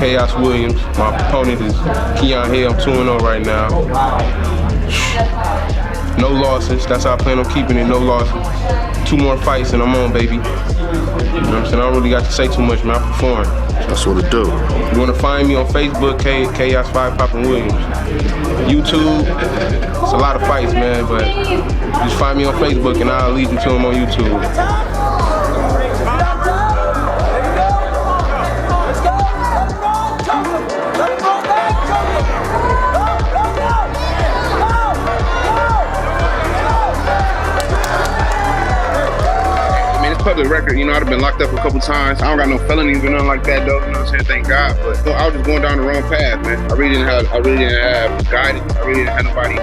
Khaos Williams. My opponent is Keon Hill. I'm 2-0 right now. No losses. That's how I plan on keeping it. No losses. 2 more fights and I'm on, baby. You know what I'm saying? I don't really got to say too much, man. I perform. That's what it do. You want to find me on Facebook, Khaos5 Poppin' Williams. YouTube, it's a lot of fights, man, but just find me on Facebook and I'll lead you to them on YouTube. Public record, you know, I've been locked up a couple times. I don't got no felonies or nothing like that, though. You know what I'm saying? Thank God. But I was just going down the wrong path, man. I really didn't have guidance. I really didn't have nobody.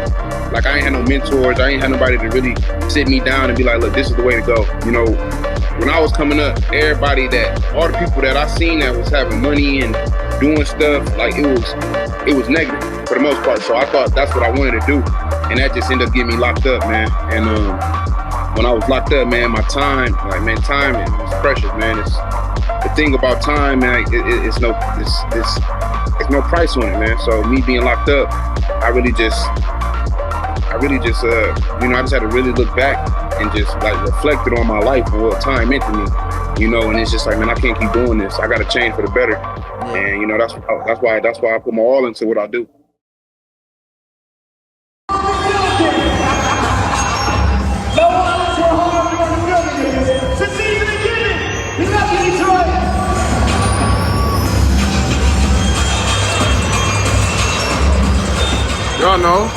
Like, I ain't had no mentors. I ain't had nobody to really sit me down and be like, look, this is the way to go. You know, when I was coming up, all the people that I seen that was having money and doing stuff, like it was negative for the most part. So I thought that's what I wanted to do, and that just ended up getting me locked up, man. And when I was locked up, man, my time, time is precious, man. It's the thing about time, man. It's no price on it, man. So me being locked up, I really just, you know, I just had to really look back and just like reflected on my life and what time meant to me, you know. And it's just like, man, I can't keep doing this. I got to change for the better. And you know, that's why I put my all into what I do. Y'all know.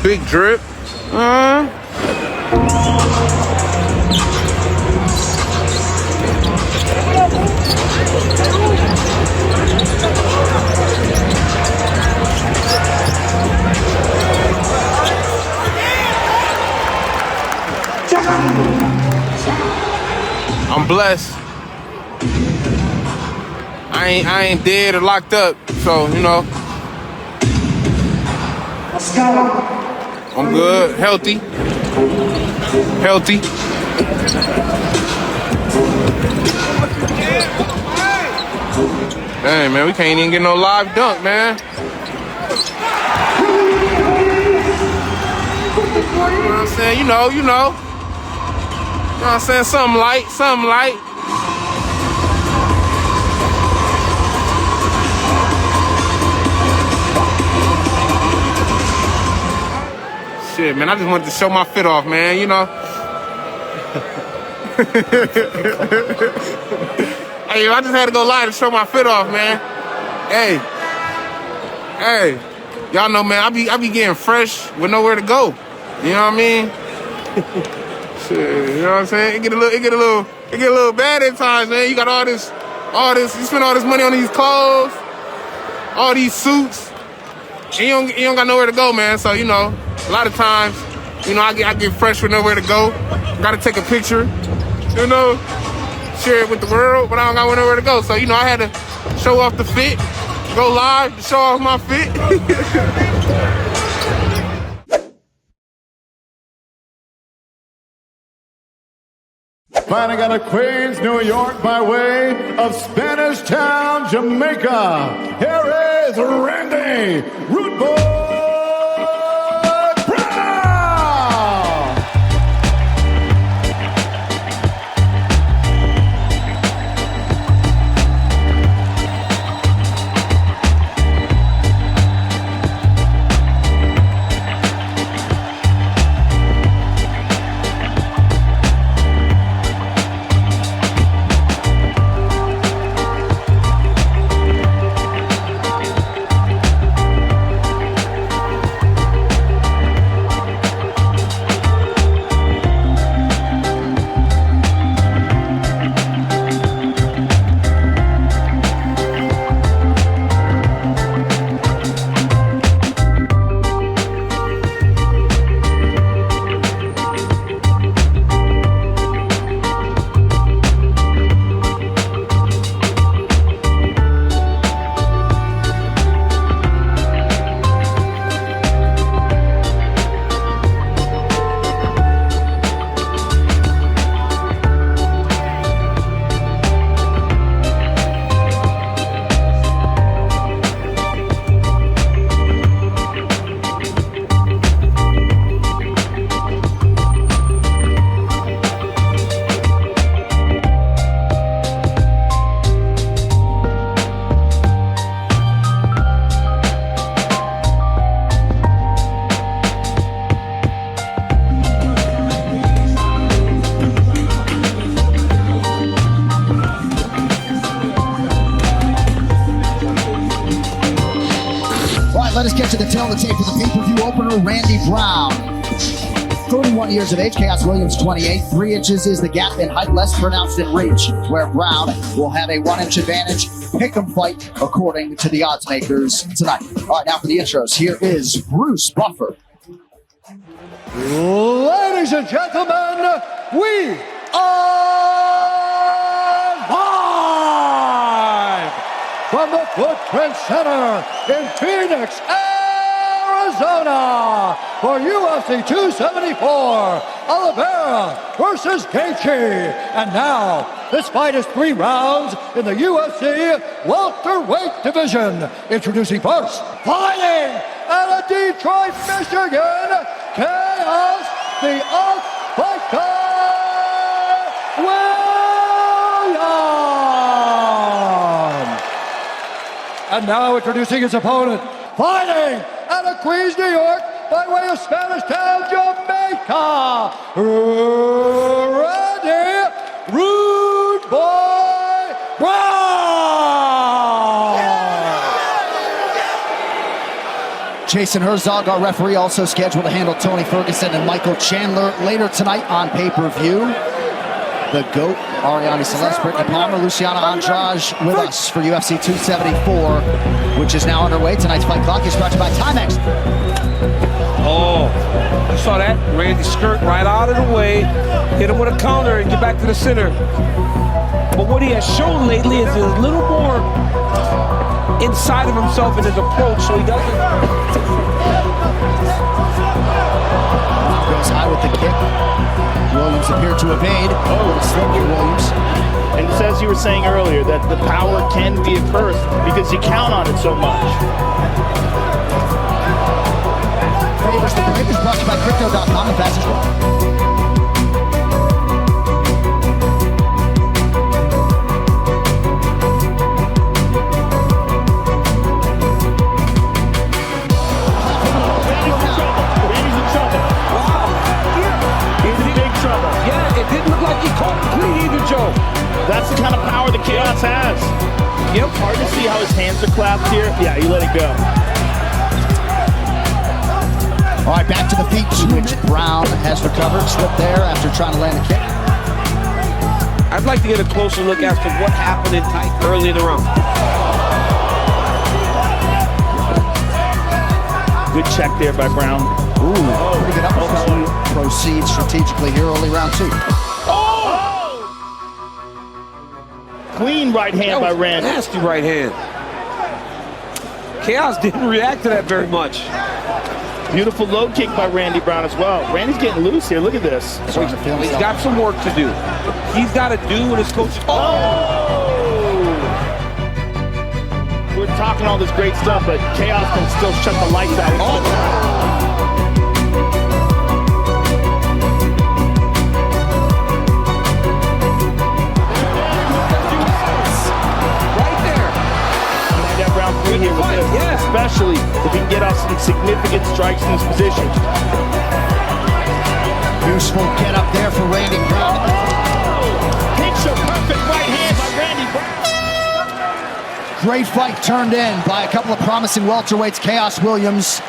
Big drip. I'm blessed. I ain't dead or locked up, so you know. I'm good, healthy. Dang, man, we can't even get no live dunk, man. You know what I'm saying? You know. You know what I'm saying? Something light. Shit, man, I just wanted to show my fit off, man, you know. Hey, I just had to go live to show my fit off, man. Hey, y'all know, man, I be getting fresh with nowhere to go. You know what I mean? Shit, you know what I'm saying? It get a little bad at times, man. You got all this, you spend all this money on these clothes, all these suits, and you don't got nowhere to go, man. So, you know, a lot of times, you know, I get fresh with nowhere to go. Gotta take a picture, you know, share it with the world, but I don't got nowhere to go. So, you know, I had to show off the fit, go live to show off my fit. Fighting out of Queens, New York, by way of Spanish Town, Jamaica. Here is Randy Root Boy. the tape for the pay-per-view opener, Randy Brown. 31 years of age, Khaos Williams 28. 3 inches is the gap in height, less pronounced in reach, where Brown will have a 1-inch advantage. Pick'em fight according to the odds makers tonight. All right, now for the intros. Here is Bruce Buffer. Ladies and gentlemen, we are live from the Footprint Center in Phoenix, Arizona for UFC 274, Oliveira versus Gaethje. And now, this fight is 3 rounds in the UFC welterweight division. Introducing first, fighting out of Detroit, Michigan, Khaos, the Off-Fighter Williams. And now introducing his opponent, fighting out of Queens, New York, by way of Spanish Town, Jamaica, Randy Rude Boy Brown. Jason Herzog, our referee, also scheduled to handle Tony Ferguson and Michael Chandler later tonight on pay-per-view. The GOAT, Ariane Celeste, Brittany Palmer, Luciana Andrade with us for UFC 274, which is now underway. Tonight's fight clock is brought to you by Timex. Oh, you saw that? Randy skirt right out of the way, hit him with a counter and get back to the center. But what he has shown lately is a little more inside of himself in his approach, so he doesn't. Goes high with the kick. Williams appeared to evade. Oh, slip for Williams. And just as you were saying earlier, that the power can be a curse because you count on it so much. Favors the break is brought to you by Crypto.com, the fastest way. That's the kind of power that Khaos has. Yep. Hard to see how his hands are clasped here. Yeah, you let it go. All right, back to the feet, which Brown has recovered. Slipped there after trying to land a kick. I'd like to get a closer look as to what happened in tight early in the round. Good check there by Brown. Ooh, pretty good uppercut. Proceed strategically here, early round 2. Clean right hand by Randy. Nasty right hand. Khaos didn't react to that very much. Beautiful low kick by Randy Brown as well. Randy's getting loose here. Look at this. So he's got some work to do. He's got to do what his coach. Oh! We're talking all this great stuff, but Khaos can still shut the lights out. Oh. Here with this, especially if he can get off some significant strikes in this position. Useful get up there for Randy Brown. Picture perfect right hand by Randy Brown. Great fight turned in by a couple of promising welterweights, Khaos Williams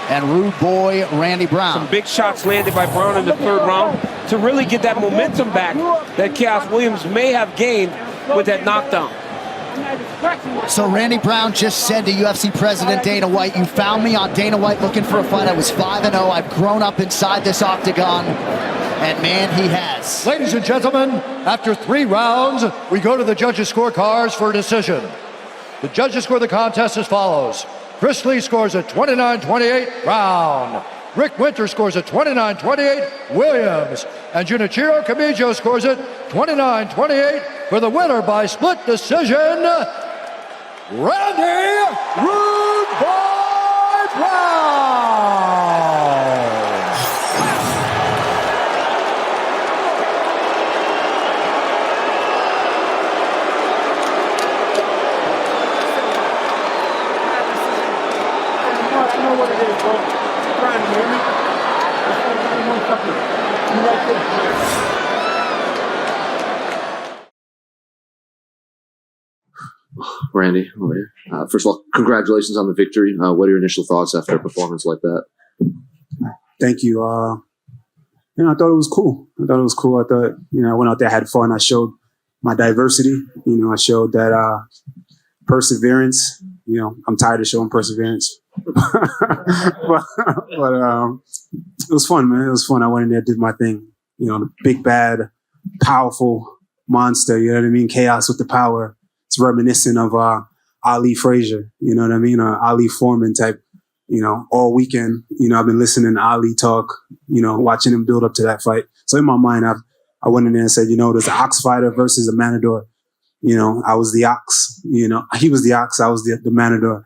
and Rude Boy Randy Brown. Some big shots landed by Brown in the 3rd round to really get that momentum back that Khaos Williams may have gained with that knockdown. So Randy Brown just said to UFC President Dana White, "You found me on Dana White looking for a fight. I was 5-0. I've grown up inside this octagon." And man, he has. Ladies and gentlemen, after 3 rounds, we go to the judges' scorecards for a decision. The judges score the contest as follows. Chris Lee scores a 29-28 Brown. Rick Winter scores a 29-28 Williams. And Junichiro Kamijo scores it 29-28 for the winner by split decision, Randy Rude Boy Brown. Randy, over here. First of all, congratulations on the victory. What are your initial thoughts after a performance like that? Thank you. I thought it was cool. I thought, I went out there, had fun. I showed my diversity. I showed that perseverance. I'm tired of showing perseverance. but it was fun, man. It was fun. I went in there, did my thing. The big, bad, powerful monster. You know what I mean? Khaos with the power. It's reminiscent of Ali Frazier. You know what I mean? Or Ali Foreman type. All weekend, I've been listening to Ali talk, watching him build up to that fight. So in my mind, I went in there and said, there's an ox fighter versus a matador. I was the ox, he was the ox, I was the matador,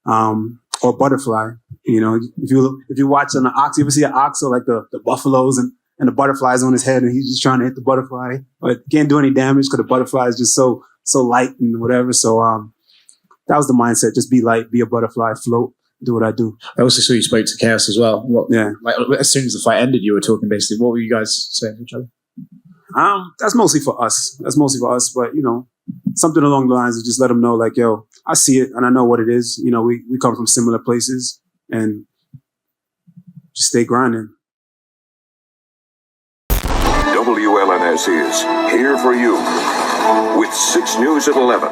or butterfly. If you watch an ox, you ever see an ox or like the buffaloes and the butterfly's on his head and he's just trying to hit the butterfly, but can't do any damage because the butterfly is just so light and whatever. So that was the mindset. Just be light, be a butterfly, float. Do what I do. I also saw you spoke to Khaos as well. Yeah. As soon as the fight ended, you were talking basically. What were you guys saying to each other? That's mostly for us. But something along the lines of just let them know, like, yo, I see it and I know what it is. We come from similar places and just stay grinding. WLNS is here for you with 6 News at 11.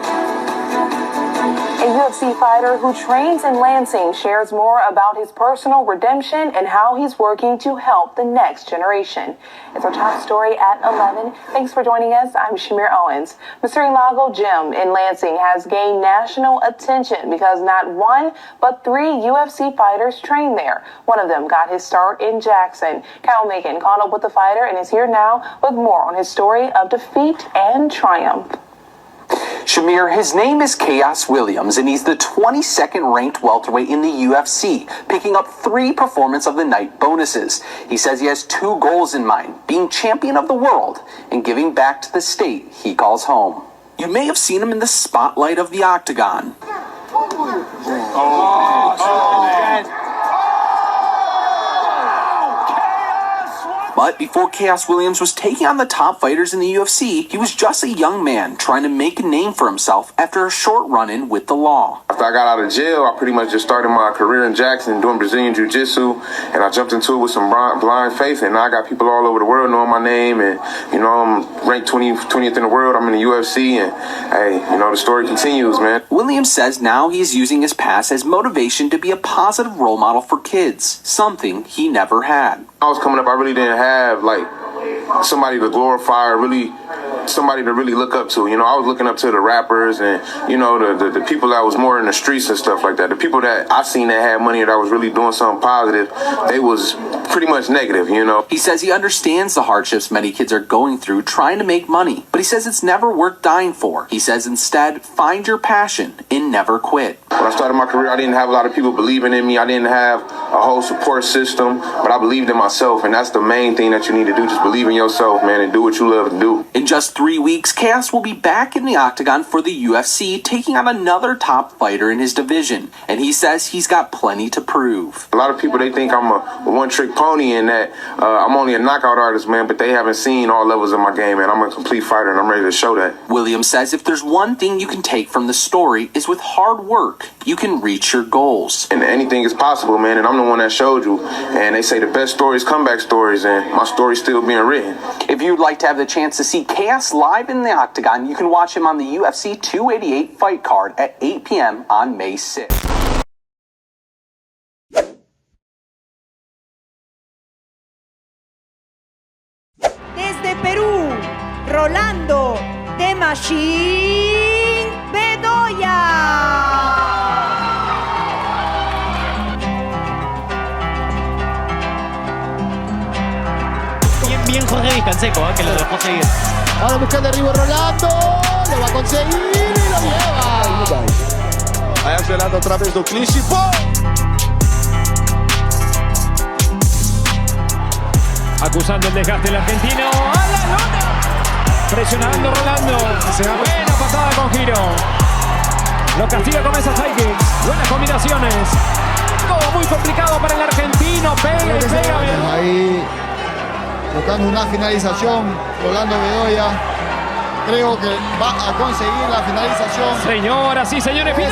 A UFC fighter who trains in Lansing shares more about his personal redemption and how he's working to help the next generation. It's our top story at 11. Thanks for joining us. I'm Shamir Owens. Murilago Gym in Lansing has gained national attention because not one, but 3 UFC fighters train there. One of them got his start in Jackson. Kyle Macon caught up with the fighter and is here now with more on his story of defeat and triumph. Shamir, his name is Khaos Williams, and he's the 22nd ranked welterweight in the UFC, picking up 3 Performance of the Night bonuses. He says he has 2 goals in mind, being champion of the world and giving back to the state he calls home. You may have seen him in the spotlight of the octagon. But before Khaos Williams was taking on the top fighters in the UFC, he was just a young man trying to make a name for himself after a short run-in with the law. After I got out of jail, I pretty much just started my career in Jackson doing Brazilian Jiu-Jitsu, and I jumped into it with some blind faith, and now I got people all over the world knowing my name, and, I'm ranked 20th in the world, I'm in the UFC, and, hey, the story continues, man. Williams says now he's using his past as motivation to be a positive role model for kids, something he never had. I was coming up, I really didn't have, somebody to glorify or really somebody to really look up to. I was looking up to the rappers and, the people that was more in the streets and stuff like that. The people that I seen that had money that was really doing something positive, they was pretty much negative, He says he understands the hardships many kids are going through trying to make money, but he says it's never worth dying for. He says instead, find your passion and never quit. When I started my career, I didn't have a lot of people believing in me. I didn't have a whole support system, but I believed in myself, and that's the main thing that you need to do. Just believe in yourself, man, and do what you love to do. In just 3 weeks, Khaos will be back in the octagon for the UFC, taking on another top fighter in his division, and he says he's got plenty to prove. A lot of people, they think I'm a one-trick pony and that I'm only a knockout artist, man, but they haven't seen all levels of my game, and I'm a complete fighter, and I'm ready to show that. Williams says if there's one thing you can take from the story is with hard work, you can reach your goals. And anything is possible, man, and I'm the one that showed you, and they say the best stories, comeback stories, and my story's still being written. If you'd like to have the chance to see Khaos live in the octagon, you can watch him on the UFC 288 fight card at 8 p.m. on May 6th. Desde Perú, Rolando The Machine Bedoya. Bien Jorge Discanseco, que lo dejó seguir. Ahora buscando arriba Rolando, lo va a conseguir y lo lleva. Aí a gelada outra vez do Clinch. Acusando el desgaste el argentino. ¡A la lona! Presionando Rolando. Buena patada con giro. Lo castiga con esas high kicks. Buenas combinaciones. Todo muy complicado para el argentino. Pega y pega bien. Ahí buscando una finalización, Rolando Bedoya. creo que va a conseguir la finalización. Señoras y señores, final.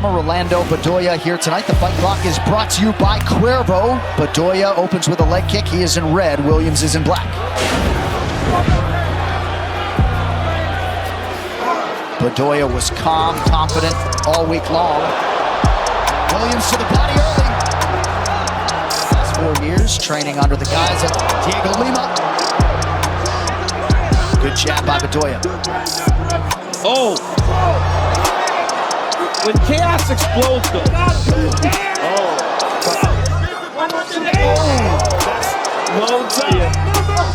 Orlando Bedoya here tonight. The fight clock is brought to you by Cuervo. Bedoya opens with a leg kick. He is in red. Williams is in black. Bedoya was calm, confident all week long. Williams to the body early. Last 4 years training under the guise of Diego Lima. Good jab by Bedoya. Oh! When Khaos explodes, though. Loads up.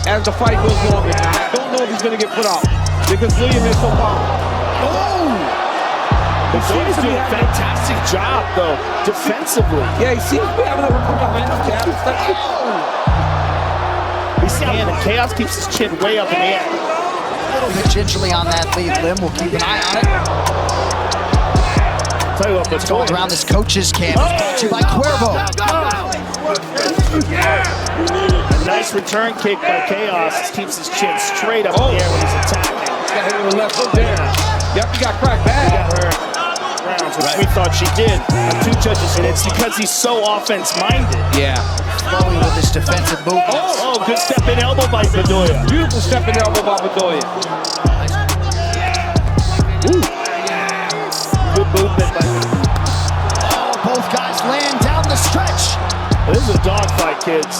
As the fight goes longer, I don't know if he's going to get put out because Williams is so powerful. Bedoya's doing a fantastic job, though, defensively. Yeah, he seems to be having a behind his jab. He's standing, and Khaos keeps his chin way up in the air. A little bit gingerly on that lead limb. We'll keep an eye on it. Tell you what, What's going around this coach's camp is brought to you by Cuervo. A nice return kick by Khaos. He keeps his chin straight up in the air when he's attacking. Got hit with a left hook there. Yep, he got cracked bad. Got her rounds, which we thought she did. Two judges, and it's because he's so offense-minded. Yeah. Flowing with his defensive movements. Oh, good step in elbow by Bedoya. Beautiful step in elbow by Bedoya. Good movement by both guys land down the stretch. This is a dogfight, kids.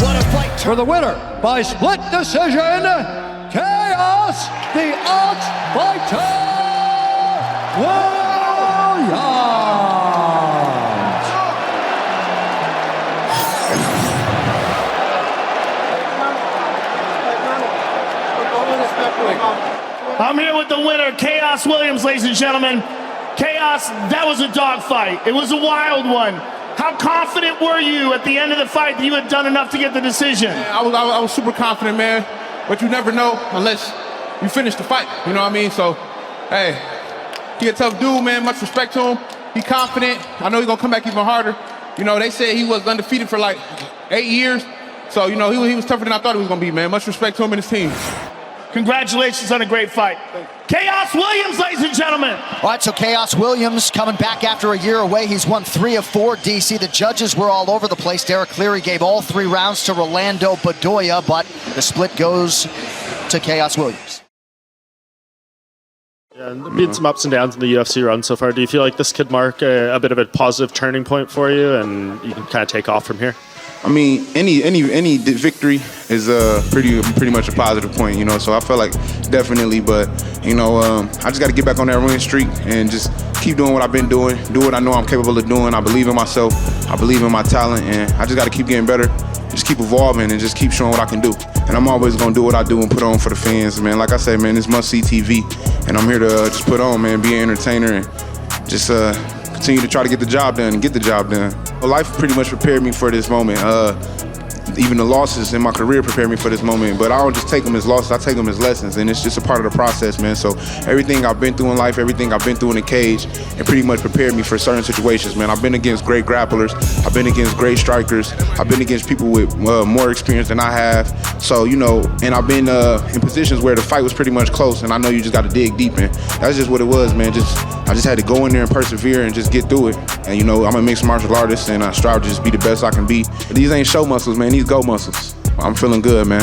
What a fight. For the winner by split decision, Khaos, the Outsider Williams. I'm here with the winner, Khaos Williams, ladies and gentlemen. Khaos, that was a dogfight. It was a wild one. How confident were you at the end of the fight that you had done enough to get the decision? I was super confident, man. But you never know unless you finish the fight. You know what I mean? So, hey, he a tough dude, man. Much respect to him. He confident. I know he's gonna come back even harder. You know, they said he was undefeated for like 8 years. So, you know, he was tougher than I thought he was gonna be, man. Much respect to him and his team. Congratulations on a great fight. Khaos Williams, ladies and gentlemen. All right, so Khaos Williams coming back after a year away. He's won 3 of 4, DC. The judges were all over the place. Derek Cleary gave all 3 rounds to Rolando Bedoya, but the split goes to Khaos Williams. Yeah, and there've been some ups and downs in the UFC run so far. Do you feel like this could mark a bit of a positive turning point for you and you can kind of take off from here? I mean, any victory is pretty much a positive point, you know. So I feel like definitely, but you know, I just got to get back on that winning streak and just keep doing what I've been doing, do what I know I'm capable of doing. I believe in myself, I believe in my talent, and I just got to keep getting better, just keep evolving, and just keep showing what I can do. And I'm always gonna do what I do and put on for the fans, man. Like I said, man, it's must-see TV, and I'm here to just put on, man, be an entertainer, and just continue to try to get the job done and get the job done. Well, life pretty much prepared me for this moment. Even the losses in my career prepared me for this moment, but I don't just take them as losses, I take them as lessons, and it's just a part of the process, man. So everything I've been through in life, everything I've been through in the cage, it pretty much prepared me for certain situations, man. I've been against great grapplers, I've been against great strikers, I've been against people with more experience than I have. So, you know, and I've been in positions where the fight was pretty much close, and I know you just got to dig deep in. That's just what it was, man. I just had to go in there and persevere and just get through it. And, you know, I'm a mixed martial artist, and I strive to just be the best I can be. But these ain't show muscles, man. These go muscles. I'm feeling good, man.